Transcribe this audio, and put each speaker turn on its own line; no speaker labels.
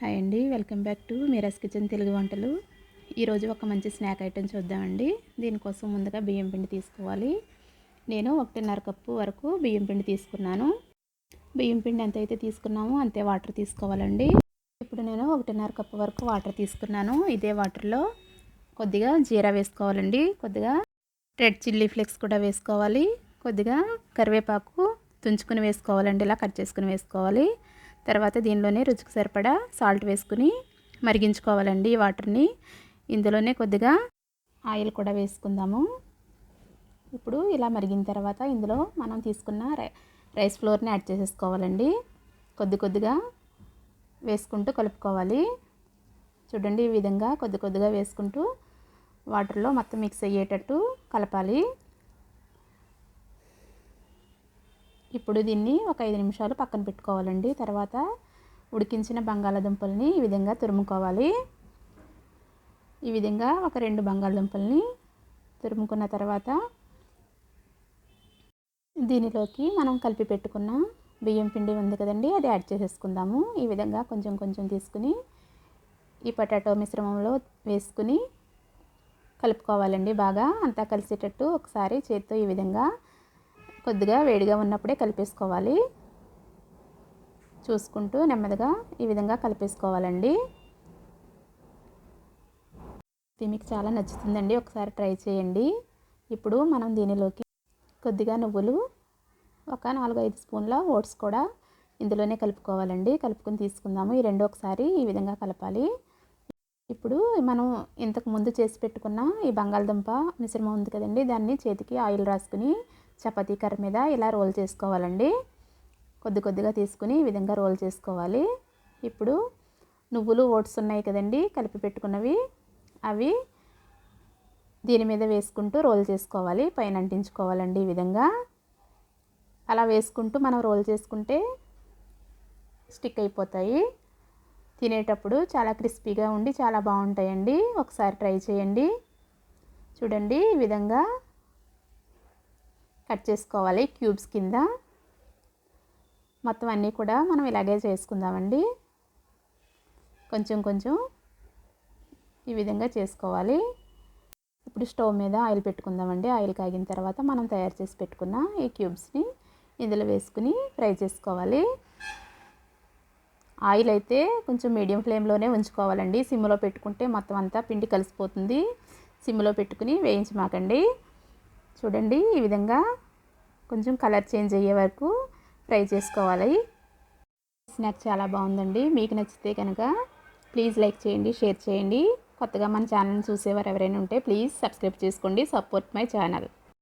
Hi అండి, welcome back to Meera's kitchen Telugu వంటలు. ఈరోజు ఒక మంచి స్నాక్ ఐటెం చూద్దామండి. దీనికోసం ముందుగా బియ్యం పిండి తీసుకోవాలి. నేను 1.5 కప్పు వరకు బియ్యం పిండి తీసుకున్నాను. బియ్యం పిండి ఎంత అయితే తీసుకున్నామో అంతే వాటర్ తీసుకోవాలండి. ఇప్పుడు నేను 1.5 కప్పు వరకు వాటర్ తీసుకున్నాను. ఇదే వాటర్లో కొద్దిగా జీరా వేసుకోవాలండి, కొద్దిగా రెడ్ చిల్లీ ఫ్లేక్స్ కూడా వేసుకోవాలి, కొద్దిగా కరివేపాకు తుంచుకుని వేసుకోవాలండి, ఇలా కట్ చేసుకుని వేసుకోవాలి. తర్వాత దీనిలోనే రుచికి సరిపడా సాల్ట్ వేసుకుని మరిగించుకోవాలండి ఈ వాటర్ని. ఇందులోనే కొద్దిగా ఆయిల్ కూడా వేసుకుందాము. ఇప్పుడు ఇలా మరిగిన తర్వాత ఇందులో మనం తీసుకున్న రైస్ ఫ్లోర్ని యాడ్ చేసేసుకోవాలండి. కొద్దిగా వేసుకుంటూ కలుపుకోవాలి. చూడండి, ఈ విధంగా కొద్దిగా వేసుకుంటూ వాటర్లో మొత్తం మిక్స్ అయ్యేటట్టు కలపాలి. ఇప్పుడు దీన్ని ఒక 5 నిమిషాలు పక్కన పెట్టుకోవాలండి. తర్వాత ఉడికించిన బంగాళాదుంపల్ని ఈ విధంగా తురుముకోవాలి. ఈ విధంగా ఒక 2 బంగాళాదుంపల్ని తురుముకున్న తర్వాత దీనిలోకి మనం కలిపి పెట్టుకున్న బియ్యం పిండి ఉంది కదండి, అది యాడ్ చేసేసుకుందాము. ఈ విధంగా కొంచెం తీసుకుని ఈ పొటాటో మిశ్రమంలో వేసుకుని కలుపుకోవాలండి. బాగా అంతా కలిసేటట్టు ఒకసారి చేత్తో ఈ విధంగా కొద్దిగా వేడిగా ఉన్నప్పుడే కలిపేసుకోవాలి. చూసుకుంటూ నెమ్మదిగా ఈ విధంగా కలిపేసుకోవాలండి. ఇది మీకు చాలా నచ్చుతుందండి, ఒకసారి ట్రై చేయండి. ఇప్పుడు మనం దీనిలోకి కొద్దిగా నువ్వులు, ఒక 4-5 స్పూన్ల ఓట్స్ కూడా ఇందులోనే కలుపుకోవాలండి. కలుపుకొని తీసుకుందాము. ఈ రెండు ఒకసారి ఈ విధంగా కలపాలి. ఇప్పుడు మనం ఇంతకు ముందు చేసి పెట్టుకున్న ఈ బంగాళదుంప మిశ్రమం ఉంది కదండి, దాన్ని చేతికి ఆయిల్ రాసుకుని చపాతీ కర్ర మీద ఇలా రోల్ చేసుకోవాలండి. కొద్దిగా తీసుకుని ఈ విధంగా రోల్ చేసుకోవాలి. ఇప్పుడు నువ్వులు ఓట్స్ ఉన్నాయి కదండి కలిపి పెట్టుకున్నవి, అవి దీని మీద వేసుకుంటూ రోల్ చేసుకోవాలి. పైన అంటించుకోవాలండి ఈ విధంగా. అలా వేసుకుంటూ మనం రోల్ చేసుకుంటే స్టిక్ అయిపోతాయి. తినేటప్పుడు చాలా క్రిస్పీగా ఉండి చాలా బాగుంటాయండి. ఒకసారి ట్రై చేయండి. చూడండి, ఈ విధంగా కట్ చేసుకోవాలి క్యూబ్స్ కింద. మొత్తం అన్నీ కూడా మనం ఇలాగే చేసుకుందామండి. కొంచెం ఈ విధంగా చేసుకోవాలి. ఇప్పుడు స్టవ్ మీద ఆయిల్ పెట్టుకుందామండి. ఆయిల్ కాగిన తర్వాత మనం తయారు చేసి పెట్టుకున్న ఈ క్యూబ్స్ని ఇందులో వేసుకుని ఫ్రై చేసుకోవాలి. ఆయిల్ అయితే కొంచెం మీడియం ఫ్లేమ్లోనే ఉంచుకోవాలండి. సిమ్లో పెట్టుకుంటే మొత్తం అంతా పిండి కలిసిపోతుంది. సిమ్లో పెట్టుకుని వేయించమాకండి. చూడండి, ఈ విధంగా కొంచెం కలర్ చేంజ్ అయ్యే వరకు ఫ్రై చేసుకోవాలి. స్నాక్ చాలా బాగుందండి. మీకు నచ్చితే కనుక ప్లీజ్ లైక్ చేయండి, షేర్ చేయండి. కొత్తగా మన ఛానల్ని చూసేవారు ఎవరైనా ఉంటే ప్లీజ్ సబ్స్క్రైబ్ చేసుకోండి. Support my channel.